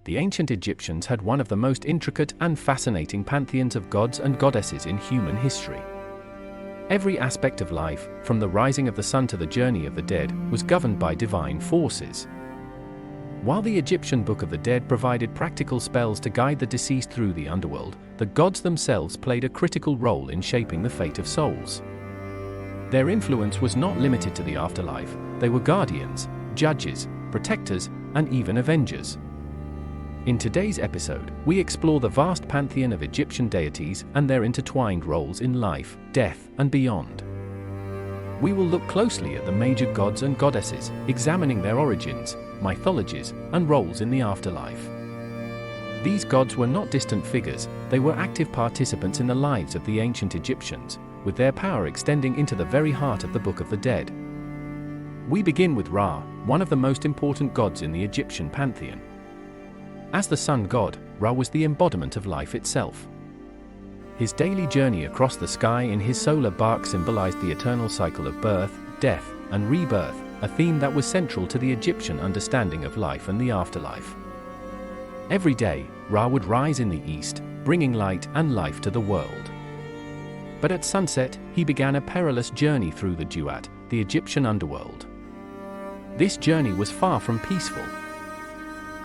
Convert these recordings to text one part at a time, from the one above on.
the ancient Egyptians had one of the most intricate and fascinating pantheons of gods and goddesses in human history. Every aspect of life, from the rising of the sun to the journey of the dead, was governed by divine forces. While the Egyptian Book of the Dead provided practical spells to guide the deceased through the underworld, the gods themselves played a critical role in shaping the fate of souls. Their influence was not limited to the afterlife. They were guardians, judges, protectors, and even avengers. In today's episode, we explore the vast pantheon of Egyptian deities and their intertwined roles in life, death, and beyond. We will look closely at the major gods and goddesses, examining their origins, mythologies, and roles in the afterlife. These gods were not distant figures, they were active participants in the lives of the ancient Egyptians, with their power extending into the very heart of the Book of the Dead. We begin with Ra, one of the most important gods in the Egyptian pantheon. As the sun god, Ra was the embodiment of life itself. His daily journey across the sky in his solar bark symbolized the eternal cycle of birth, death, and rebirth, a theme that was central to the Egyptian understanding of life and the afterlife. Every day, Ra would rise in the east, bringing light and life to the world. But at sunset, he began a perilous journey through the Duat, the Egyptian underworld. This journey was far from peaceful.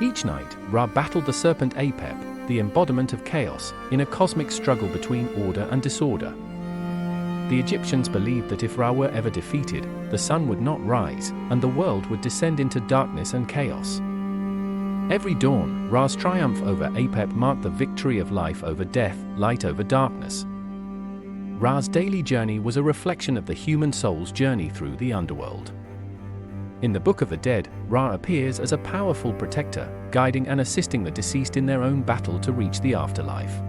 Each night, Ra battled the serpent Apep, the embodiment of chaos, in a cosmic struggle between order and disorder. The Egyptians believed that if Ra were ever defeated, the sun would not rise, and the world would descend into darkness and chaos. Every dawn, Ra's triumph over Apep marked the victory of life over death, light over darkness. Ra's daily journey was a reflection of the human soul's journey through the underworld. In the Book of the Dead, Ra appears as a powerful protector, guiding and assisting the deceased in their own battle to reach the afterlife.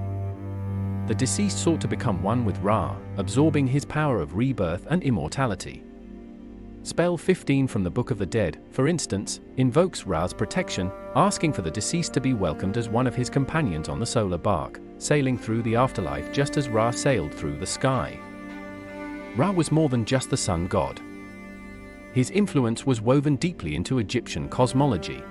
The deceased sought to become one with Ra, absorbing his power of rebirth and immortality. Spell 15 from the Book of the Dead, for instance, invokes Ra's protection, asking for the deceased to be welcomed as one of his companions on the solar bark, sailing through the afterlife just as Ra sailed through the sky. Ra was more than just the sun god. His influence was woven deeply into Egyptian cosmology.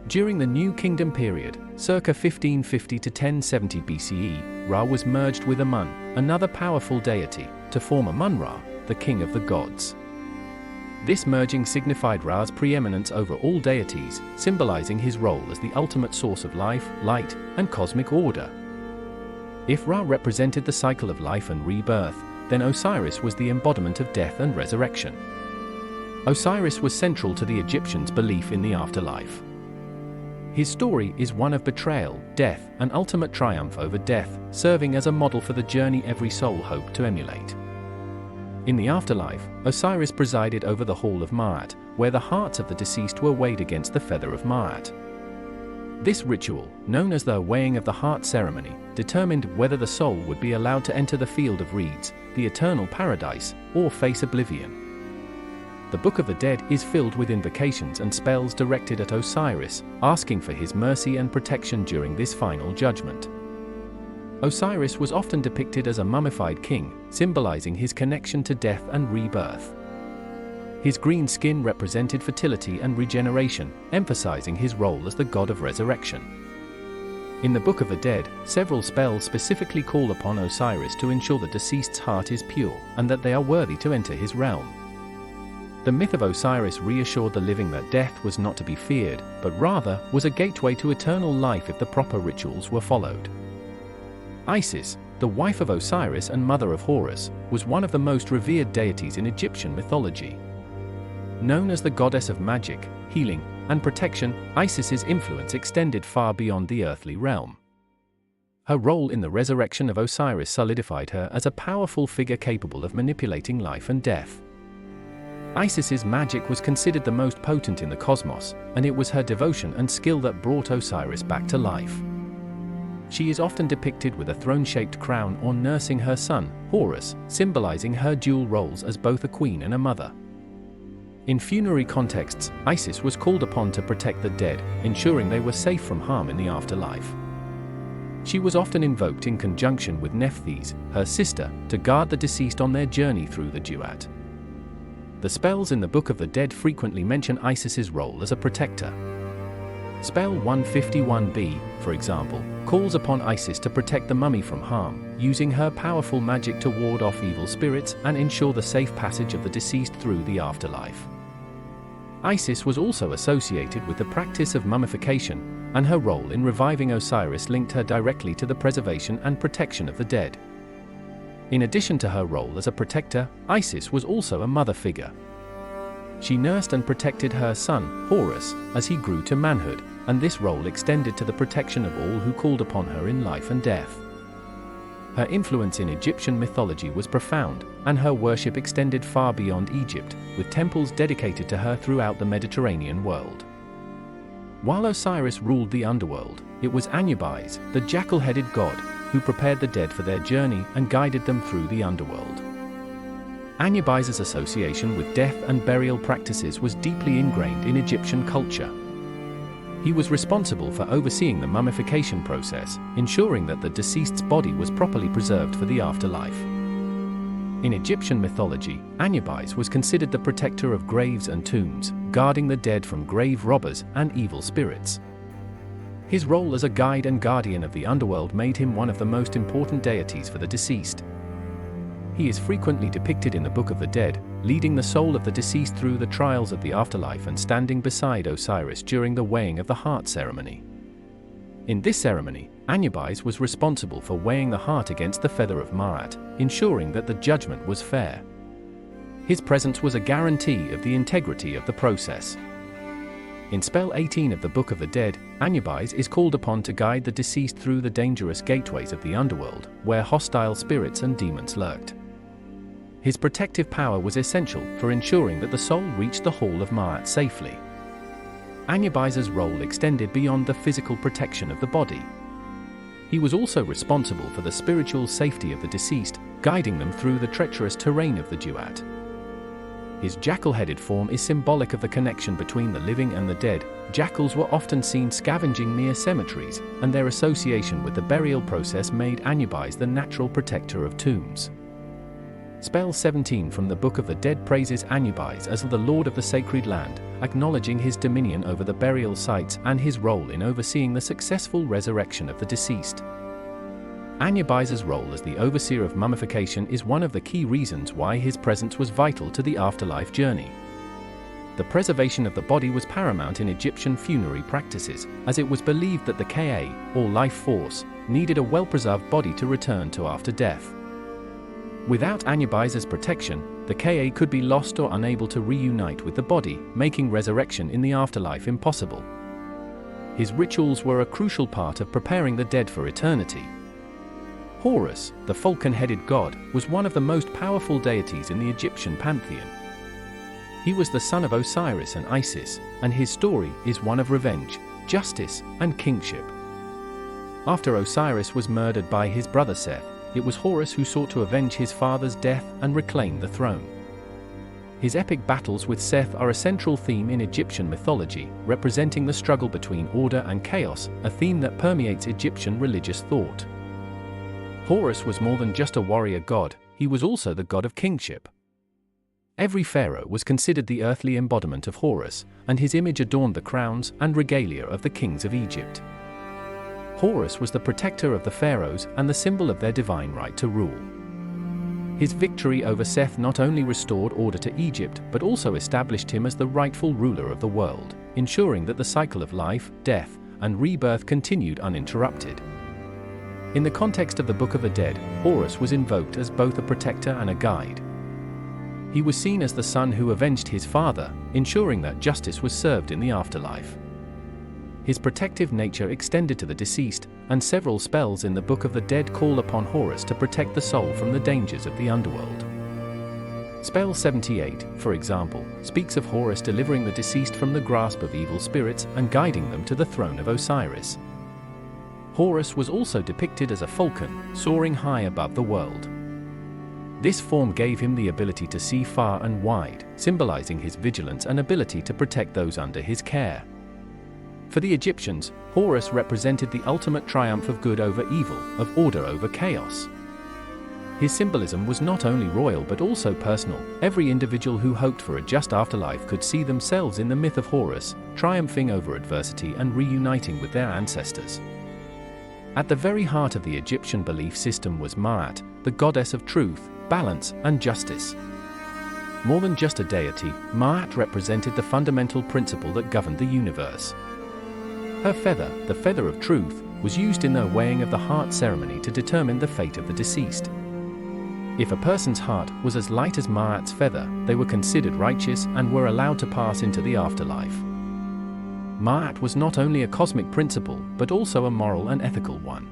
During the New Kingdom period, circa 1550 to 1070 BCE, Ra was merged with Amun, another powerful deity, to form Amun-Ra, the king of the gods. This merging signified Ra's preeminence over all deities, symbolizing his role as the ultimate source of life, light, and cosmic order. If Ra represented the cycle of life and rebirth, then Osiris was the embodiment of death and resurrection. Osiris was central to the Egyptians' belief in the afterlife. His story is one of betrayal, death, and ultimate triumph over death, serving as a model for the journey every soul hoped to emulate. In the afterlife, Osiris presided over the Hall of Ma'at, where the hearts of the deceased were weighed against the feather of Ma'at. This ritual, known as the weighing of the heart ceremony, determined whether the soul would be allowed to enter the field of reeds, the eternal paradise, or face oblivion. The Book of the Dead is filled with invocations and spells directed at Osiris, asking for his mercy and protection during this final judgment. Osiris was often depicted as a mummified king, symbolizing his connection to death and rebirth. His green skin represented fertility and regeneration, emphasizing his role as the god of resurrection. In the Book of the Dead, several spells specifically call upon Osiris to ensure the deceased's heart is pure, and that they are worthy to enter his realm. The myth of Osiris reassured the living that death was not to be feared, but rather was a gateway to eternal life if the proper rituals were followed. Isis, the wife of Osiris and mother of Horus, was one of the most revered deities in Egyptian mythology. Known as the goddess of magic, healing, and protection, Isis's influence extended far beyond the earthly realm. Her role in the resurrection of Osiris solidified her as a powerful figure capable of manipulating life and death. Isis's magic was considered the most potent in the cosmos, and it was her devotion and skill that brought Osiris back to life. She is often depicted with a throne-shaped crown or nursing her son, Horus, symbolizing her dual roles as both a queen and a mother. In funerary contexts, Isis was called upon to protect the dead, ensuring they were safe from harm in the afterlife. She was often invoked in conjunction with Nephthys, her sister, to guard the deceased on their journey through the Duat. The spells in the Book of the Dead frequently mention Isis's role as a protector. Spell 151b, for example, calls upon Isis to protect the mummy from harm, using her powerful magic to ward off evil spirits and ensure the safe passage of the deceased through the afterlife. Isis was also associated with the practice of mummification, and her role in reviving Osiris linked her directly to the preservation and protection of the dead. In addition to her role as a protector, Isis was also a mother figure. She nursed and protected her son, Horus, as he grew to manhood, and this role extended to the protection of all who called upon her in life and death. Her influence in Egyptian mythology was profound, and her worship extended far beyond Egypt, with temples dedicated to her throughout the Mediterranean world. While Osiris ruled the underworld, it was Anubis, the jackal-headed god, who prepared the dead for their journey and guided them through the underworld. Anubis' association with death and burial practices was deeply ingrained in Egyptian culture. He was responsible for overseeing the mummification process, ensuring that the deceased's body was properly preserved for the afterlife. In Egyptian mythology, Anubis was considered the protector of graves and tombs, guarding the dead from grave robbers and evil spirits. His role as a guide and guardian of the underworld made him one of the most important deities for the deceased. He is frequently depicted in the Book of the Dead, leading the soul of the deceased through the trials of the afterlife and standing beside Osiris during the weighing of the heart ceremony. In this ceremony, Anubis was responsible for weighing the heart against the feather of Ma'at, ensuring that the judgment was fair. His presence was a guarantee of the integrity of the process. In spell 18 of the Book of the Dead, Anubis is called upon to guide the deceased through the dangerous gateways of the underworld, where hostile spirits and demons lurked. His protective power was essential for ensuring that the soul reached the Hall of Ma'at safely. Anubis' role extended beyond the physical protection of the body. He was also responsible for the spiritual safety of the deceased, guiding them through the treacherous terrain of the duat. His jackal-headed form is symbolic of the connection between the living and the dead. Jackals were often seen scavenging near cemeteries, and their association with the burial process made Anubis the natural protector of tombs. Spell 17 from the Book of the Dead praises Anubis as the Lord of the Sacred Land, acknowledging his dominion over the burial sites and his role in overseeing the successful resurrection of the deceased. Anubis' role as the overseer of mummification is one of the key reasons why his presence was vital to the afterlife journey. The preservation of the body was paramount in Egyptian funerary practices, as it was believed that the Ka, or life force, needed a well-preserved body to return to after death. Without Anubis' protection, the Ka could be lost or unable to reunite with the body, making resurrection in the afterlife impossible. His rituals were a crucial part of preparing the dead for eternity. Horus, the falcon-headed god, was one of the most powerful deities in the Egyptian pantheon. He was the son of Osiris and Isis, and his story is one of revenge, justice, and kingship. After Osiris was murdered by his brother Seth, it was Horus who sought to avenge his father's death and reclaim the throne. His epic battles with Seth are a central theme in Egyptian mythology, representing the struggle between order and chaos, a theme that permeates Egyptian religious thought. Horus was more than just a warrior god, he was also the god of kingship. Every pharaoh was considered the earthly embodiment of Horus, and his image adorned the crowns and regalia of the kings of Egypt. Horus was the protector of the pharaohs and the symbol of their divine right to rule. His victory over Seth not only restored order to Egypt but also established him as the rightful ruler of the world, ensuring that the cycle of life, death, and rebirth continued uninterrupted. In the context of the Book of the Dead, Horus was invoked as both a protector and a guide. He was seen as the son who avenged his father, ensuring that justice was served in the afterlife. His protective nature extended to the deceased, and several spells in the Book of the Dead call upon Horus to protect the soul from the dangers of the underworld. Spell 78, for example, speaks of Horus delivering the deceased from the grasp of evil spirits and guiding them to the throne of Osiris. Horus was also depicted as a falcon, soaring high above the world. This form gave him the ability to see far and wide, symbolizing his vigilance and ability to protect those under his care. For the Egyptians, Horus represented the ultimate triumph of good over evil, of order over chaos. His symbolism was not only royal but also personal. Every individual who hoped for a just afterlife could see themselves in the myth of Horus, triumphing over adversity and reuniting with their ancestors. At the very heart of the Egyptian belief system was Ma'at, the goddess of truth, balance, and justice. More than just a deity, Ma'at represented the fundamental principle that governed the universe. Her feather, the feather of truth, was used in the weighing of the heart ceremony to determine the fate of the deceased. If a person's heart was as light as Ma'at's feather, they were considered righteous and were allowed to pass into the afterlife. Ma'at was not only a cosmic principle, but also a moral and ethical one.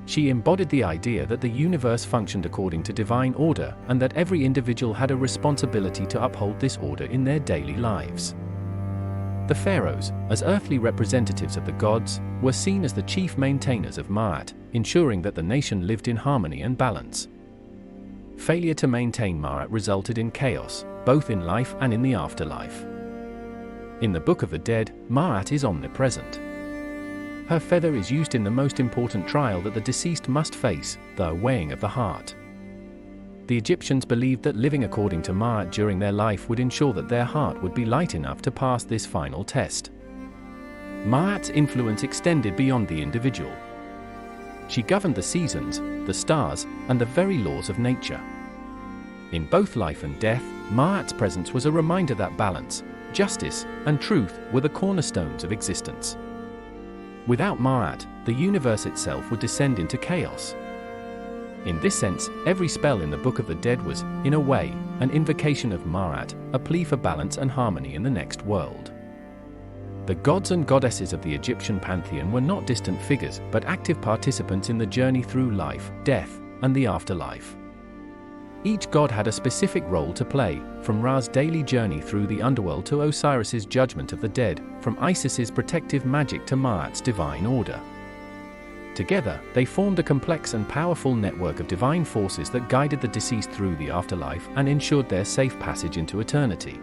She embodied the idea that the universe functioned according to divine order and that every individual had a responsibility to uphold this order in their daily lives. The pharaohs, as earthly representatives of the gods, were seen as the chief maintainers of Ma'at, ensuring that the nation lived in harmony and balance. Failure to maintain Ma'at resulted in chaos, both in life and in the afterlife. In the Book of the Dead, Ma'at is omnipresent. Her feather is used in the most important trial that the deceased must face, the weighing of the heart. The Egyptians believed that living according to Ma'at during their life would ensure that their heart would be light enough to pass this final test. Ma'at's influence extended beyond the individual. She governed the seasons, the stars, and the very laws of nature. In both life and death, Ma'at's presence was a reminder that balance, justice, and truth were the cornerstones of existence. Without Ma'at, the universe itself would descend into chaos. In this sense, every spell in the Book of the Dead was, in a way, an invocation of Ma'at, a plea for balance and harmony in the next world. The gods and goddesses of the Egyptian pantheon were not distant figures, but active participants in the journey through life, death, and the afterlife. Each god had a specific role to play, from Ra's daily journey through the underworld to Osiris's judgment of the dead, from Isis's protective magic to Ma'at's divine order. Together, they formed a complex and powerful network of divine forces that guided the deceased through the afterlife and ensured their safe passage into eternity.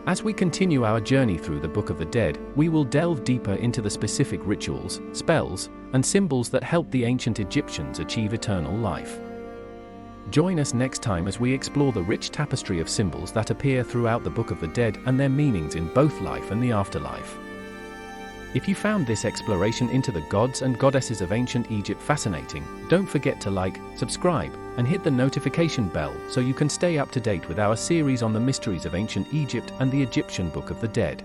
As we continue our journey through the Book of the Dead, we will delve deeper into the specific rituals, spells, and symbols that helped the ancient Egyptians achieve eternal life. Join us next time as we explore the rich tapestry of symbols that appear throughout the Book of the Dead and their meanings in both life and the afterlife. If you found this exploration into the gods and goddesses of ancient Egypt fascinating, don't forget to like, subscribe, and hit the notification bell so you can stay up to date with our series on the mysteries of ancient Egypt and the Egyptian Book of the Dead.